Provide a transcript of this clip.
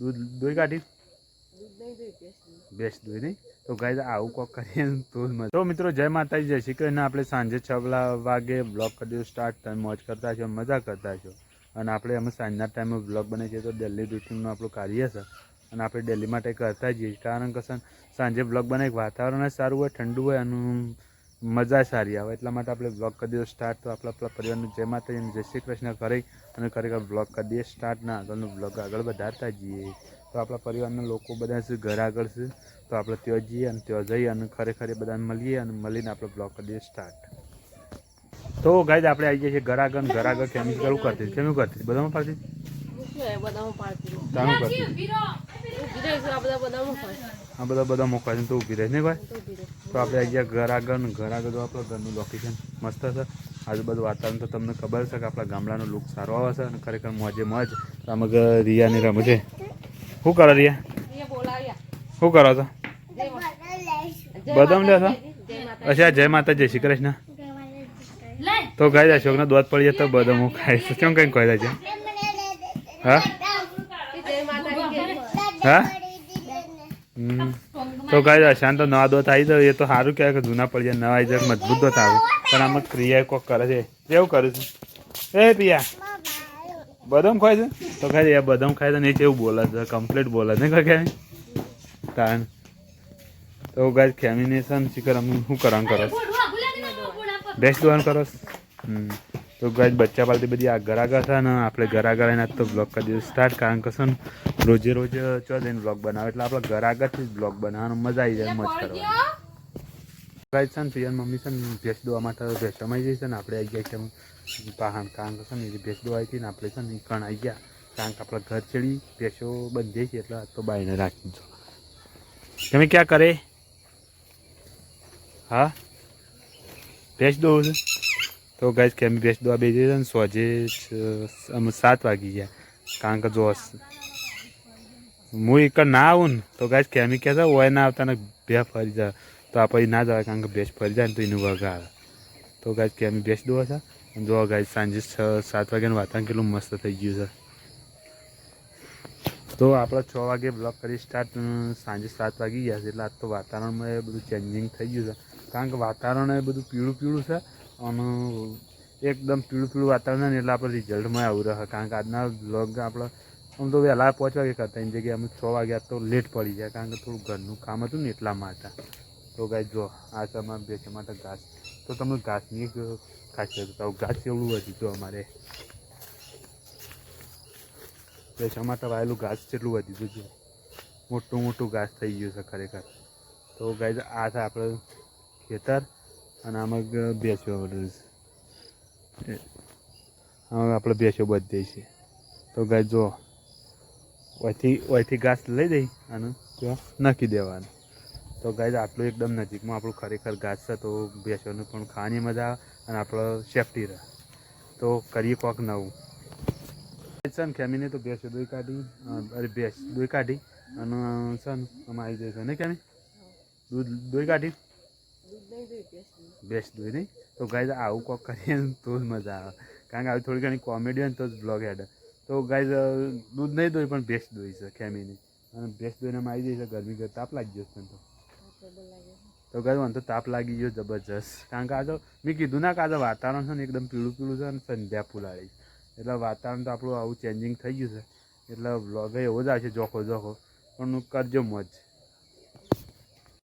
દૂધ દોઈ કાઢી ભેંસ દોઈ નહીં તો ગાઈઝ આવું કોક કરીએ તો જ મજા. તો મિત્રો જય માતાજી જય શ્રી કૃષ્ણ. આપણે સાંજે 6 વાગે બ્લોગ કરી દઉં સ્ટાર્ટ. તમે મોજ કરતા છો, મજા કરતા છો. અને આપણે અમે સાંજના ટાઈમે બ્લોગ બને છે તો ડેલી રૂટીનનું આપણું કાર્ય છે અને આપણે ડેલી માટે કરતા જઈએ. કારણ કે સાંજે બ્લોગ બનાવી વાતાવરણ સારું હોય, ઠંડુ હોય અને મજા સારી આવે એટલા માટે આપણે બ્લોગ કરી દઈએ સ્ટાર્ટ. તો આપણા પરિવારનું જય માતાજી જય શ્રી કૃષ્ણ કરી અને ખરેખર બ્લોગ કરી દઈએ સ્ટાર્ટ. ના આગળનું બ્લોગ આગળ વધારતા જઈએ. તો આપણા પરિવારના લોકો બધા છે ઘર આગળ છે તો આપણે ત્યાં જઈએ અને ત્યાં જઈએ અને ખરેખર એ બધાને મળીએ અને મળીને આપણે બ્લોગ કરી દઈએ સ્ટાર્ટ. તો ગાઈઝ આપણે આવી જઈએ છીએ ઘર આગળ કેમ કરવું કરતી કેમ કરતી બધામાં પાડતી તાનું કરતી આ બધા મોકવા તો ઊભી રહે નહીં ભાઈ. તો આપણે આવી ગયા ઘર આગળ તો આપણું ઘરનું લોકેશન મસ્ત છે. આજુબાજુ વાતાવરણ તો તમને ખબર છે કે આપણા ગામડાનો લુક સારો આવે છે અને ખરેખર મોજે મોજ. આમાં રિયાની રમજે શું કરો રિયા શું કરો છો બદામ લે છો? અચ્છા જય માતા જય શ્રી કૃષ્ણ. તો ગાય અશોકને દોધ પડી જાય તો બદામ હું ખાઈશ કેમ કંઈ કહી છે? હા હા તો ગાય અશાંત તો નવા દોત આવી જાય એ તો સારું કહેવાય કે જૂના પડી જાય નવા આવી જાય મજબૂત દોત આવે. પણ આમાં ક્રિયા કોક કરે છે કેવું કરું છું એ પિયા બદામ ખાય છે તો ખાય એ બદામ ખાય છે ને એ કેવું બોલે છે કમ્પ્લીટ બોલે છે ને કઈ તાન. તો ગાય કેમિનેશન શીખર અમે શું કરવાનું કરો બેસ્ટ દોવાનું કરો. તો ગાય બચ્ચા પાલતી બધી આ ઘર આગળ છે ને આપણે ઘર આગળ આવીને તો બ્લોગ કરી દીધું સ્ટાર્ટ. કારણ કે છે ને રોજે રોજ ચો દઈને બ્લોગ બનાવે એટલે આપણે ઘર આગળથી જ બ્લોગ બનાવવાનો મજા આવી જાય મોજ કરવાની. ગાય છે ને પિયર મમ્મી છે ને ભેંસ દોવા માટે ભેંસ સમાઈ જઈ છે ને આપણે આવી ગયા છે પહાણ. કારણ કે છે ને એ ભેંસ દોવાઈ હતી ને આપણે છે ને કણ આવી ગયા. કારણ કે આપણા ઘર ચડી ભેંસો બંધ છે એટલે તો બાઈને રાખી દો. તમે ક્યાં કરે? હા ભેંસ દોવું છે તો ગાય કેમ ભેંસ દોવા બે છે ને સોજે અમે 7 વાગી ગયા. કારણ કે જો હું એક ના આવું ને તો ગાય કેમી કહેતા હોય ના આવતા ને ભેંસ ફરી જાય તો આપણે ના જવાય. કારણ કે ભેંસ ફરી જાય ને તો એનું વગા આવે. તો ગાય કેમી ભેંસ દોવા છે જો ગાય સાંજે 6-7 વાગ્યાનું વાતાવરણ કેટલું મસ્ત થઈ ગયું છે. તો આપણે 6 વાગે બ્લોગ કરી સ્ટાર્ટ. સાંજે 7 વાગી ગયા છે એટલે આજ તો વાતાવરણમાં બધું ચેન્જિંગ થઈ ગયું છે. કારણ કે વાતાવરણ એ બધું પીળું છે અને એકદમ પીળું વાતાવરણ ને એટલે આપણે રિઝલ્ટમાં આવું રહે. કારણ કે આજના બ્લોગ આપણે આમ તો વહેલા 5 વાગે કરતા એની જગ્યાએ અમે 6 વાગ્યા તો લેટ પડી જાય. કારણ કે થોડું ઘરનું કામ હતું ને એટલા માટે. તો ગાય જો આ તમારે ભેંસો માટે ઘાસ તો તમને ઘાસની એક ખાસિયત તો ઘાસ એવડું હતું તો અમારે ભેંસો માટે વાયેલું ઘાસ જેટલું વધી હતું જો મોટું ઘાસ થઈ ગયું છે ખરેખર. તો ગાય આ છે આપણે ખેતર અને આમાં ભેંસો બધું આમાં આપણે ભેંસો બધી છે. તો ગાય જો ઓયથી ઘાસ લઈ દઈ અને ત્યાં નાખી દેવાનું. તો ગાય આટલું એકદમ નજીકમાં આપણું ખરેખર ઘાસ છે તો ભેંસોને પણ ખાવાની મજા આવે અને આપણો સેફટી રહે. તો કરીએ કોક નવું છે ને ખેમીને તો ભેંસો દોઈ કાઢી ભેંસ દોઈ કાઢી અને છે ને આમાં આવી જાય છે નહીં કેમી દૂધ દોઈ કાઢી ભેંસ દોઈ નહીં. તો ગાય આવું કોક કરીએ તો જ મજા આવે. કારણ કે આવી થોડી ઘણી કોમેડી હોય ને તો જ બ્લોગ હેડે. તો ગાય દૂધ નહીં દોઈ પણ ભેંસ દોઈ છે ખેમીની અને ભેંસ દોઈને આવી જાય છે. ગરમી ગર તાપ લાગી ગયો છે તો ગાય મને તો તાપ લાગી ગયો જબરજસ્ત. કારણ કે આ તો મેં કીધું ના કે આજે વાતાવરણ છે ને એકદમ પીળું છે અને સંધ્યા ફૂલાડી એટલે વાતાવરણ તો આપણું આવું ચેન્જિંગ થઈ ગયું છે એટલે બ્લોગ એવો જ આવશે જોખો પણ કરજો મોજ.